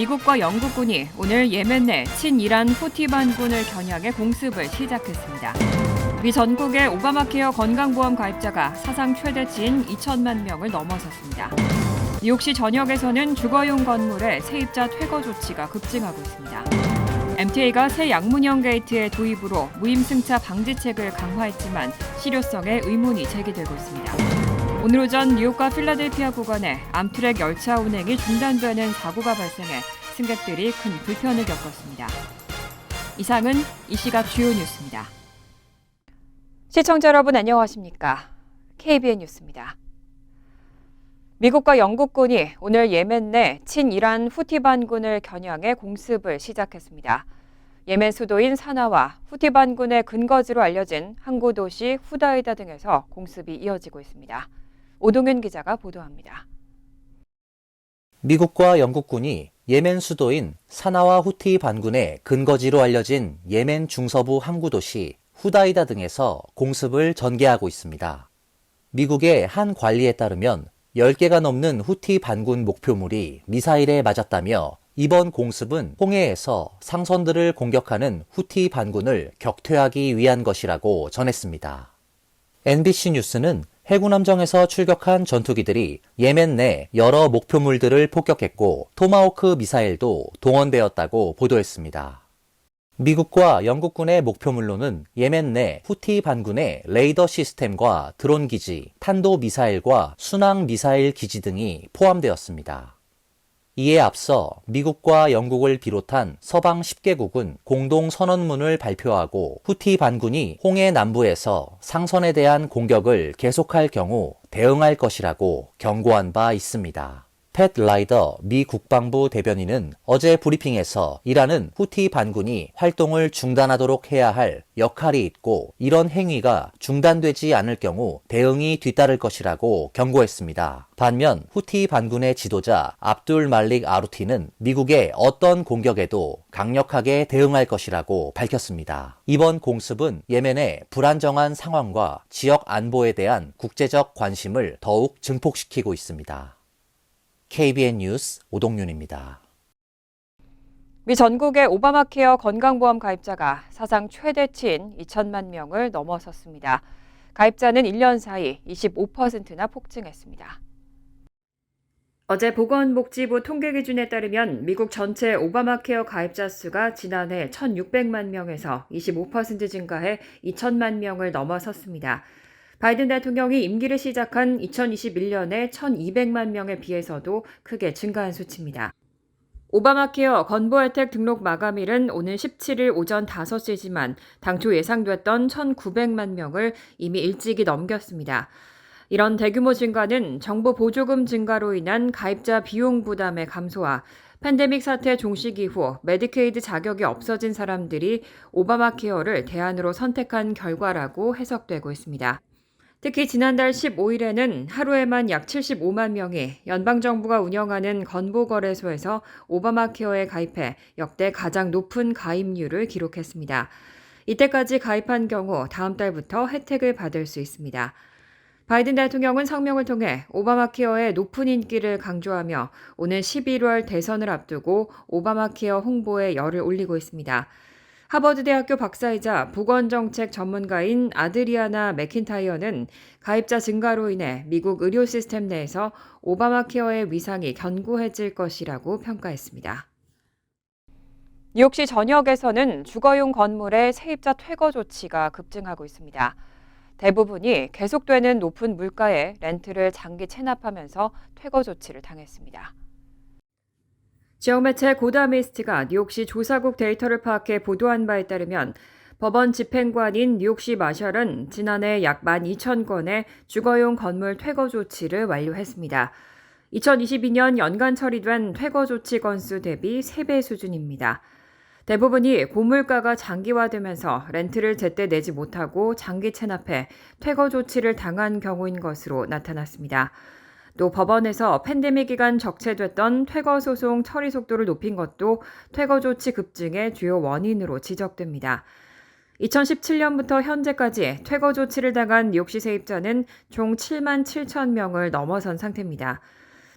미국과 영국군이 오늘 예멘 내 친이란 후티 반군을 겨냥해 공습을 시작했습니다. 미 전국의 오바마케어 건강보험 가입자가 사상 최대치인 2천만 명을 넘어섰습니다. 뉴욕시 전역에서는 주거용 건물의 세입자 퇴거 조치가 급증하고 있습니다. MTA가 새 양문형 게이트의 도입으로 무임승차 방지책을 강화했지만 실효성에 의문이 제기되고 있습니다. 오늘 오전 뉴욕과 필라델피아 구간에 암트랙 열차 운행이 중단되는 사고가 발생해 승객들이 큰 불편을 겪었습니다. 이상은 이 시각 주요 뉴스입니다. 시청자 여러분 안녕하십니까? KBN 뉴스입니다. 미국과 영국군이 오늘 예멘 내 친이란 후티 반군을 겨냥해 공습을 시작했습니다. 예멘 수도인 사나와 후티 반군의 근거지로 알려진 항구 도시 후다이다 등에서 공습이 이어지고 있습니다. 오동윤 기자가 보도합니다. 미국과 영국군이 예멘 수도인 사나와 후티 반군의 근거지로 알려진 예멘 중서부 항구 도시 후다이다 등에서 공습을 전개하고 있습니다. 미국의 한 관리에 따르면 10개가 넘는 후티 반군 목표물이 미사일에 맞았다며 이번 공습은 홍해에서 상선들을 공격하는 후티 반군을 격퇴하기 위한 것이라고 전했습니다. NBC 뉴스는 해군함정에서 출격한 전투기들이 예멘 내 여러 목표물들을 폭격했고 토마호크 미사일도 동원되었다고 보도했습니다. 미국과 영국군의 목표물로는 예멘 내 후티 반군의 레이더 시스템과 드론 기지, 탄도 미사일과 순항 미사일 기지 등이 포함되었습니다. 이에 앞서 미국과 영국을 비롯한 서방 10개국은 공동 선언문을 발표하고 후티 반군이 홍해 남부에서 상선에 대한 공격을 계속할 경우 대응할 것이라고 경고한 바 있습니다. 팻 라이더 미 국방부 대변인은 어제 브리핑에서 이란은 후티 반군이 활동을 중단하도록 해야 할 역할이 있고 이런 행위가 중단되지 않을 경우 대응이 뒤따를 것이라고 경고했습니다. 반면 후티 반군의 지도자 압둘 말릭 아루티는 미국의 어떤 공격에도 강력하게 대응할 것이라고 밝혔습니다. 이번 공습은 예멘의 불안정한 상황과 지역 안보에 대한 국제적 관심을 더욱 증폭시키고 있습니다. KBN 뉴스 오동윤입니다. 미 전국의 오바마케어 건강보험 가입자가 사상 최대치인 2천만 명을 넘어섰습니다. 가입자는 1년 사이 25%나 폭증했습니다. 어제 보건복지부 통계 기준에 따르면 미국 전체 오바마케어 가입자 수가 지난해 1,600만 명에서 25% 증가해 2천만 명을 넘어섰습니다. 바이든 대통령이 임기를 시작한 2021년에 1,200만 명에 비해서도 크게 증가한 수치입니다. 오바마케어 건보 혜택 등록 마감일은 오는 17일 오전 5시지만 당초 예상됐던 1,900만 명을 이미 일찍이 넘겼습니다. 이런 대규모 증가는 정부 보조금 증가로 인한 가입자 비용 부담의 감소와 팬데믹 사태 종식 이후 메디케이드 자격이 없어진 사람들이 오바마케어를 대안으로 선택한 결과라고 해석되고 있습니다. 특히 지난달 15일에는 하루에만 약 75만 명이 연방정부가 운영하는 건보거래소에서 오바마케어에 가입해 역대 가장 높은 가입률을 기록했습니다. 이때까지 가입한 경우 다음 달부터 혜택을 받을 수 있습니다. 바이든 대통령은 성명을 통해 오바마케어의 높은 인기를 강조하며 오는 11월 대선을 앞두고 오바마케어 홍보에 열을 올리고 있습니다. 하버드대학교 박사이자 보건정책 전문가인 아드리아나 맥킨타이어는 가입자 증가로 인해 미국 의료 시스템 내에서 오바마케어의 위상이 견고해질 것이라고 평가했습니다. 뉴욕시 전역에서는 주거용 건물의 세입자 퇴거 조치가 급증하고 있습니다. 대부분이 계속되는 높은 물가에 렌트를 장기 체납하면서 퇴거 조치를 당했습니다. 지역 매체 고다미스트가 뉴욕시 조사국 데이터를 파악해 보도한 바에 따르면 법원 집행관인 뉴욕시 마셜은 지난해 약 12,000건의 주거용 건물 퇴거 조치를 완료했습니다. 2022년 연간 처리된 퇴거 조치 건수 대비 3배 수준입니다. 대부분이 고물가가 장기화되면서 렌트를 제때 내지 못하고 장기 체납해 퇴거 조치를 당한 경우인 것으로 나타났습니다. 또 법원에서 팬데믹 기간 적체됐던 퇴거 소송 처리 속도를 높인 것도 퇴거 조치 급증의 주요 원인으로 지적됩니다. 2017년부터 현재까지 퇴거 조치를 당한 뉴욕시 세입자는 총 7만 7천 명을 넘어선 상태입니다.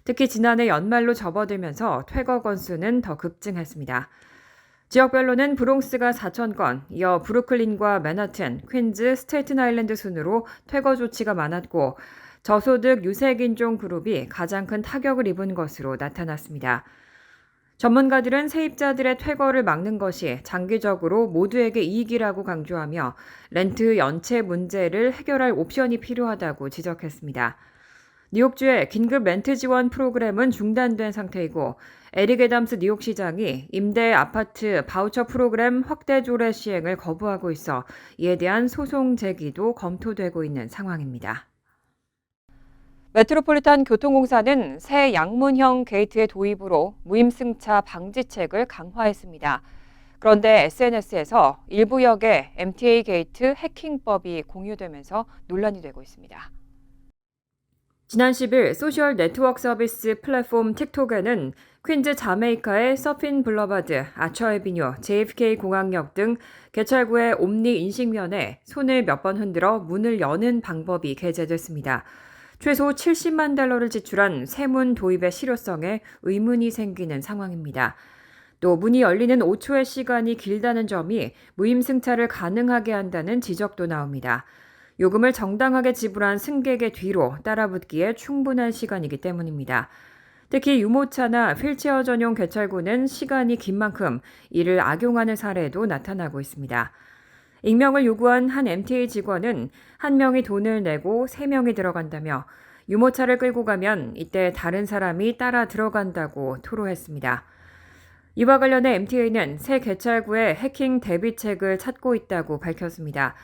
특히 지난해 연말로 접어들면서 퇴거 건수는 더 급증했습니다. 지역별로는 브롱스가 4,000건, 이어 브루클린과 맨하튼, 퀸즈, 스테이튼 아일랜드 순으로 퇴거 조치가 많았고 저소득 유색인종 그룹이 가장 큰 타격을 입은 것으로 나타났습니다. 전문가들은 세입자들의 퇴거를 막는 것이 장기적으로 모두에게 이익이라고 강조하며 렌트 연체 문제를 해결할 옵션이 필요하다고 지적했습니다. 뉴욕주의 긴급 렌트 지원 프로그램은 중단된 상태이고 에릭 애담스 뉴욕시장이 임대 아파트 바우처 프로그램 확대 조례 시행을 거부하고 있어 이에 대한 소송 제기도 검토되고 있는 상황입니다. 메트로폴리탄 교통공사는 새 양문형 게이트의 도입으로 무임승차 방지책을 강화했습니다. 그런데 SNS에서 일부 역의 MTA 게이트 해킹법이 공유되면서 논란이 되고 있습니다. 지난 10일 소셜 네트워크 서비스 플랫폼 틱톡에는 퀸즈 자메이카의 서핀 블러바드, 아처 에비뉴, JFK 공항역 등 개찰구의 옴니 인식면에 손을 몇 번 흔들어 문을 여는 방법이 게재됐습니다. 최소 70만 달러를 지출한 새 문 도입의 실효성에 의문이 생기는 상황입니다. 또 문이 열리는 5초의 시간이 길다는 점이 무임승차를 가능하게 한다는 지적도 나옵니다. 요금을 정당하게 지불한 승객의 뒤로 따라붙기에 충분한 시간이기 때문입니다. 특히 유모차나 휠체어 전용 개찰구는 시간이 긴 만큼 이를 악용하는 사례도 나타나고 있습니다. 익명을 요구한 한 MTA 직원은 한 명이 돈을 내고 3명이 들어간다며 유모차를 끌고 가면 이때 다른 사람이 따라 들어간다고 토로했습니다. 이와 관련해 MTA는 새 개찰구의 해킹 대비책을 찾고 있다고 밝혔습니다.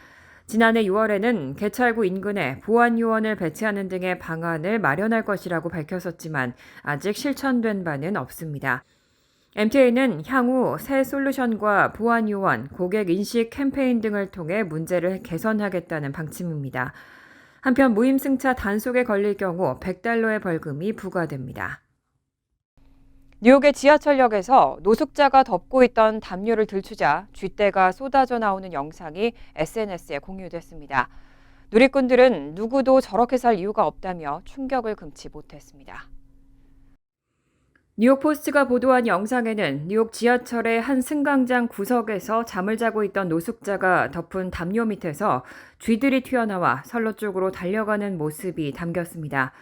지난해 6월에는 개찰구 인근에 보안 요원을 배치하는 등의 방안을 마련할 것이라고 밝혔었지만 아직 실천된 바는 없습니다. MTA는 향후 새 솔루션과 보안 요원, 고객 인식 캠페인 등을 통해 문제를 개선하겠다는 방침입니다. 한편 무임승차 단속에 걸릴 경우 $100의 벌금이 부과됩니다. 뉴욕의 지하철역에서 노숙자가 덮고 있던 담요를 들추자 쥐떼가 쏟아져 나오는 영상이 SNS에 공유됐습니다. 누리꾼들은 누구도 저렇게 살 이유가 없다며 충격을 금치 못했습니다. 뉴욕포스트가 보도한 영상에는 뉴욕 지하철의 한 승강장 구석에서 잠을 자고 있던 노숙자가 덮은 담요 밑에서 쥐들이 튀어나와 선로 쪽으로 달려가는 모습이 담겼습니다.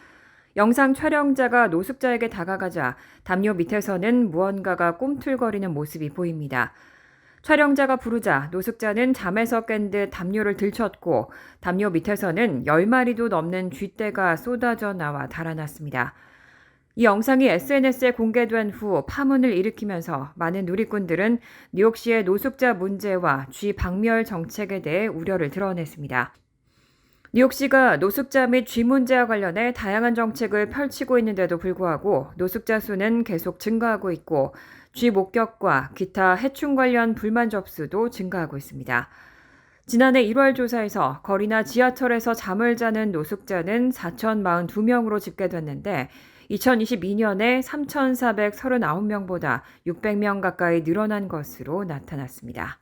영상 촬영자가 노숙자에게 다가가자 담요 밑에서는 무언가가 꿈틀거리는 모습이 보입니다. 촬영자가 부르자 노숙자는 잠에서 깬 듯 담요를 들쳤고 담요 밑에서는 10마리도 넘는 쥐떼가 쏟아져 나와 달아났습니다. 이 영상이 SNS에 공개된 후 파문을 일으키면서 많은 누리꾼들은 뉴욕시의 노숙자 문제와 쥐 박멸 정책에 대해 우려를 드러냈습니다. 뉴욕시가 노숙자 및 쥐 문제와 관련해 다양한 정책을 펼치고 있는데도 불구하고 노숙자 수는 계속 증가하고 있고 쥐 목격과 기타 해충 관련 불만 접수도 증가하고 있습니다. 지난해 1월 조사에서 거리나 지하철에서 잠을 자는 노숙자는 4,042명으로 집계됐는데 2022년에 3,439명보다 600명 가까이 늘어난 것으로 나타났습니다.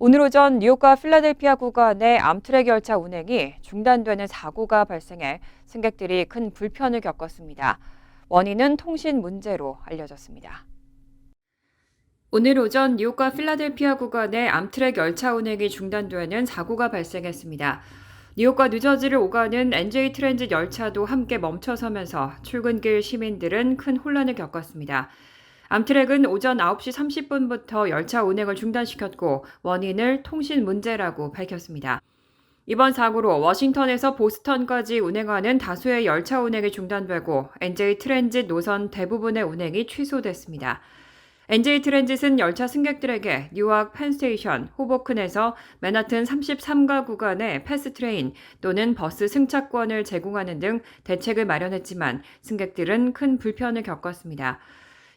오늘 오전 뉴욕과 필라델피아 구간의 암트랙 열차 운행이 중단되는 사고가 발생해 승객들이 큰 불편을 겪었습니다. 원인은 통신 문제로 알려졌습니다. 오늘 오전 뉴욕과 필라델피아 구간의 암트랙 열차 운행이 중단되는 사고가 발생했습니다. 뉴욕과 뉴저지를 오가는 NJ 트랜짓 열차도 함께 멈춰서면서 출근길 시민들은 큰 혼란을 겪었습니다. 암트랙은 오전 9시 30분부터 열차 운행을 중단시켰고 원인을 통신 문제라고 밝혔습니다. 이번 사고로 워싱턴에서 보스턴까지 운행하는 다수의 열차 운행이 중단되고 NJ 트랜짓 노선 대부분의 운행이 취소됐습니다. NJ 트랜짓은 열차 승객들에게 뉴아크 펜스테이션, 호보큰에서 맨하튼 33가 구간의 패스트레인 또는 버스 승차권을 제공하는 등 대책을 마련했지만 승객들은 큰 불편을 겪었습니다.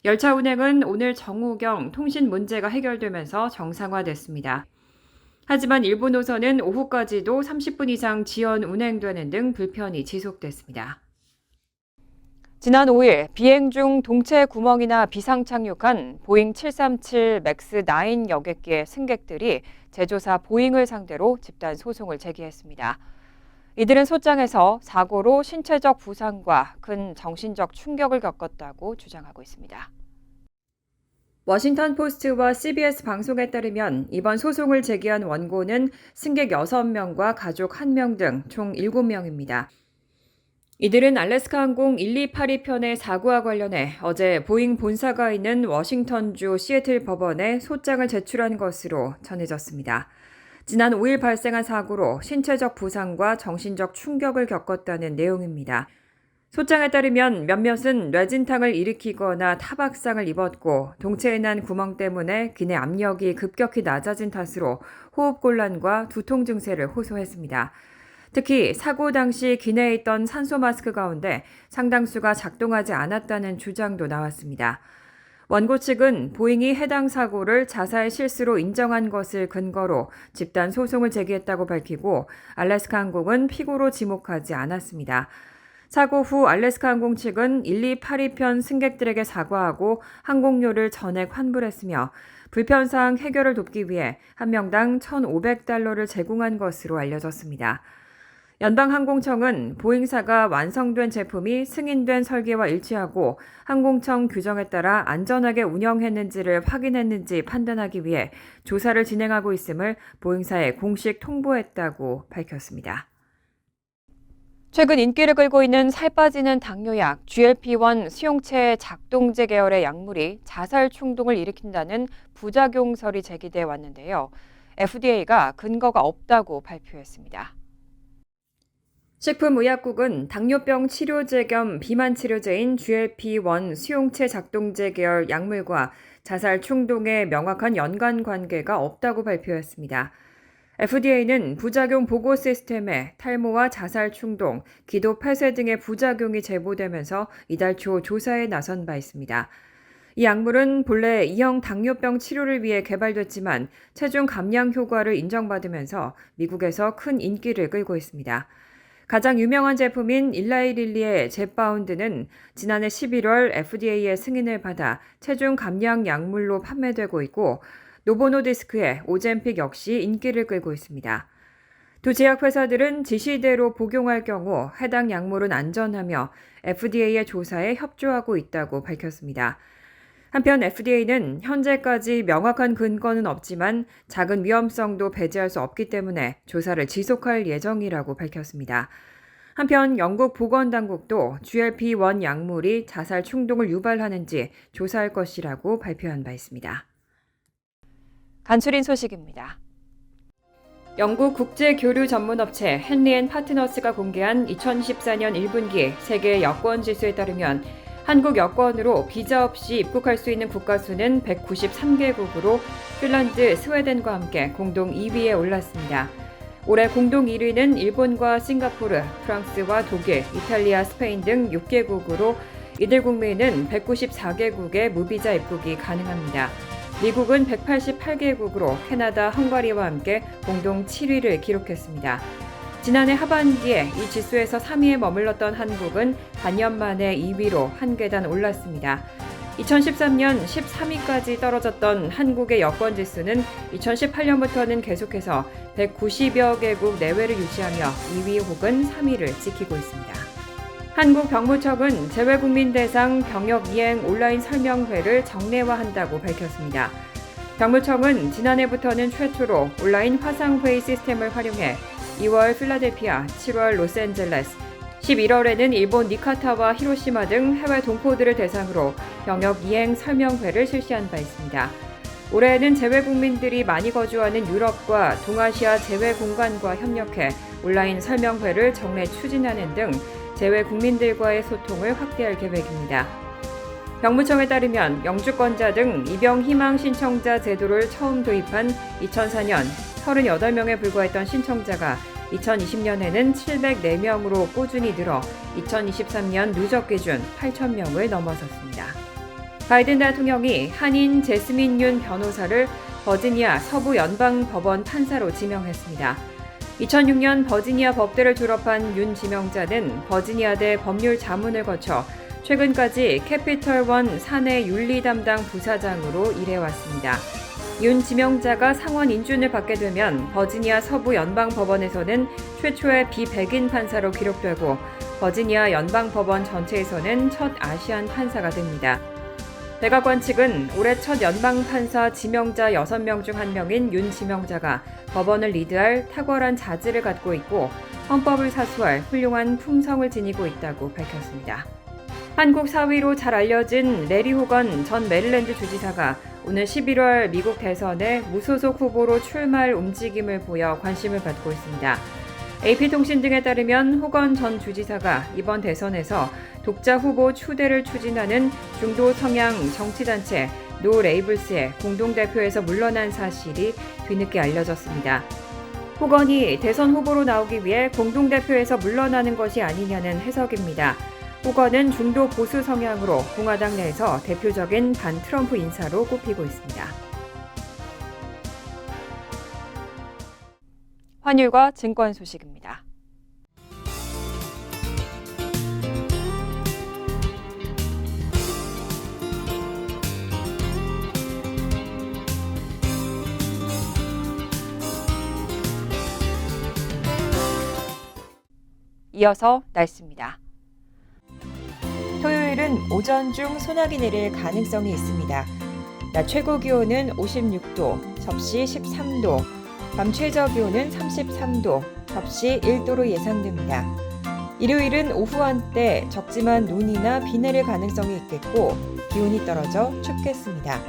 열차 운행은 오늘 정오경 통신 문제가 해결되면서 정상화됐습니다. 하지만 일부 노선은 오후까지도 30분 이상 지연 운행되는 등 불편이 지속됐습니다. 지난 5일 비행 중 동체 구멍이나 비상 착륙한 보잉 737 맥스 9 여객기의 승객들이 제조사 보잉을 상대로 집단 소송을 제기했습니다. 이들은 소장에서 사고로 신체적 부상과 큰 정신적 충격을 겪었다고 주장하고 있습니다. 워싱턴 포스트와 CBS 방송에 따르면 이번 소송을 제기한 원고는 승객 6명과 가족 1명 등 총 7명입니다. 이들은 알래스카 항공 1282편의 사고와 관련해 어제 보잉 본사가 있는 워싱턴주 시애틀 법원에 소장을 제출한 것으로 전해졌습니다. 지난 5일 발생한 사고로 신체적 부상과 정신적 충격을 겪었다는 내용입니다. 소장에 따르면 몇몇은 뇌진탕을 일으키거나 타박상을 입었고 동체에 난 구멍 때문에 기내 압력이 급격히 낮아진 탓으로 호흡곤란과 두통 증세를 호소했습니다. 특히 사고 당시 기내에 있던 산소 마스크 가운데 상당수가 작동하지 않았다는 주장도 나왔습니다. 원고 측은 보잉이 해당 사고를 자살 실수로 인정한 것을 근거로 집단 소송을 제기했다고 밝히고 알래스카 항공은 피고로 지목하지 않았습니다. 사고 후 알래스카 항공 측은 1282편 승객들에게 사과하고 항공료를 전액 환불했으며 불편사항 해결을 돕기 위해 한 명당 $1,500를 제공한 것으로 알려졌습니다. 연방항공청은 보잉사가 완성된 제품이 승인된 설계와 일치하고 항공청 규정에 따라 안전하게 운영했는지를 확인했는지 판단하기 위해 조사를 진행하고 있음을 보잉사에 공식 통보했다고 밝혔습니다. 최근 인기를 끌고 있는 살 빠지는 당뇨약 GLP-1 수용체 작동제 계열의 약물이 자살 충동을 일으킨다는 부작용설이 제기돼 왔는데요. FDA가 근거가 없다고 발표했습니다. 식품의약국은 당뇨병 치료제 겸 비만 치료제인 GLP-1 수용체 작동제 계열 약물과 자살 충동의 명확한 연관 관계가 없다고 발표했습니다. FDA는 부작용 보고 시스템에 탈모와 자살 충동, 기도 폐쇄 등의 부작용이 제보되면서 이달 초 조사에 나선 바 있습니다. 이 약물은 본래 2형 당뇨병 치료를 위해 개발됐지만 체중 감량 효과를 인정받으면서 미국에서 큰 인기를 끌고 있습니다. 가장 유명한 제품인 일라이릴리의 젯바운드는 지난해 11월 FDA의 승인을 받아 체중 감량 약물로 판매되고 있고 노보노디스크의 오젬픽 역시 인기를 끌고 있습니다. 두 제약회사들은 지시대로 복용할 경우 해당 약물은 안전하며 FDA의 조사에 협조하고 있다고 밝혔습니다. 한편 FDA는 현재까지 명확한 근거는 없지만 작은 위험성도 배제할 수 없기 때문에 조사를 지속할 예정이라고 밝혔습니다. 한편 영국 보건당국도 GLP-1 약물이 자살 충동을 유발하는지 조사할 것이라고 발표한 바 있습니다. 간추린 소식입니다. 영국 국제교류 전문업체 헨리앤파트너스가 공개한 2024년 1분기 세계 여권 지수에 따르면 한국 여권으로 비자 없이 입국할 수 있는 국가 수는 193개국으로 핀란드, 스웨덴과 함께 공동 2위에 올랐습니다. 올해 공동 1위는 일본과 싱가포르, 프랑스와 독일, 이탈리아, 스페인 등 6개국으로 이들 국민은 194개국의 무비자 입국이 가능합니다. 미국은 188개국으로 캐나다, 헝가리와 함께 공동 7위를 기록했습니다. 지난해 하반기에 이 지수에서 3위에 머물렀던 한국은 반년 만에 2위로 한 계단 올랐습니다. 2013년 13위까지 떨어졌던 한국의 여권 지수는 2018년부터는 계속해서 190여 개국 내외를 유지하며 2위 혹은 3위를 지키고 있습니다. 한국병무청은 재외국민 대상 병역 이행 온라인 설명회를 정례화한다고 밝혔습니다. 병무청은 지난해부터는 최초로 온라인 화상회의 시스템을 활용해 2월 필라델피아, 7월 로스앤젤레스, 11월에는 일본 니카타와 히로시마 등 해외 동포들을 대상으로 병역 이행 설명회를 실시한 바 있습니다. 올해에는 재외국민들이 많이 거주하는 유럽과 동아시아 재외공간과 협력해 온라인 설명회를 정례 추진하는 등 재외국민들과의 소통을 확대할 계획입니다. 병무청에 따르면 영주권자 등 입영 희망 신청자 제도를 처음 도입한 2004년 38명에 불과했던 신청자가 2020년에는 704명으로 꾸준히 늘어 2023년 누적 기준 8,000명을 넘어섰습니다. 바이든 대통령이 한인 제스민 윤 변호사를 버지니아 서부 연방법원 판사로 지명했습니다. 2006년 버지니아 법대를 졸업한 윤 지명자는 버지니아대 법률 자문을 거쳐 최근까지 캐피털 원 사내 윤리 담당 부사장으로 일해왔습니다. 윤 지명자가 상원 인준을 받게 되면 버지니아 서부 연방법원에서는 최초의 비백인 판사로 기록되고 버지니아 연방법원 전체에서는 첫 아시안 판사가 됩니다. 백악관 측은 올해 첫 연방판사 지명자 6명 중 1명인 윤 지명자가 법원을 리드할 탁월한 자질을 갖고 있고 헌법을 사수할 훌륭한 품성을 지니고 있다고 밝혔습니다. 한국 사위로 잘 알려진 레리 호건 전 메릴랜드 주지사가 오늘 11월 미국 대선에 무소속 후보로 출마할 움직임을 보여 관심을 받고 있습니다. AP통신 등에 따르면 호건 전 주지사가 이번 대선에서 독자 후보 추대를 추진하는 중도 성향 정치단체 노 레이블스의 공동대표에서 물러난 사실이 뒤늦게 알려졌습니다. 호건이 대선 후보로 나오기 위해 공동대표에서 물러나는 것이 아니냐는 해석입니다. 호건은 중도 보수 성향으로 공화당 내에서 대표적인 반 트럼프 인사로 꼽히고 있습니다. 환율과 증권 소식입니다. 이어서 날씨입니다. 토요일은 오전 중 소나기 내릴 가능성이 있습니다. 낮 최고 기온은 56도, 접시 13도, 밤 최저 기온은 33도, 접시 1도로 예상됩니다. 일요일은 오후 한때 적지만 눈이나 비 내릴 가능성이 있겠고 기온이 떨어져 춥겠습니다.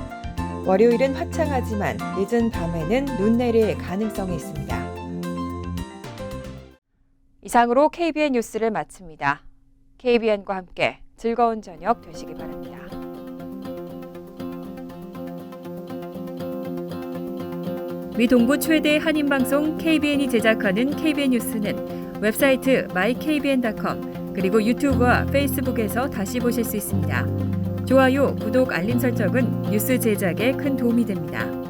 월요일은 화창하지만 늦은 밤에는 눈 내릴 가능성이 있습니다. 이상으로 KBN 뉴스를 마칩니다. KBN과 함께 즐거운 저녁 되시기 바랍니다. 미 동부 최대 한인방송 KBN이 제작하는 KBN 뉴스는 웹사이트 mykbn.com 그리고 유튜브와 페이스북에서 다시 보실 수 있습니다. 좋아요, 구독, 알림 설정은 뉴스 제작에 큰 도움이 됩니다.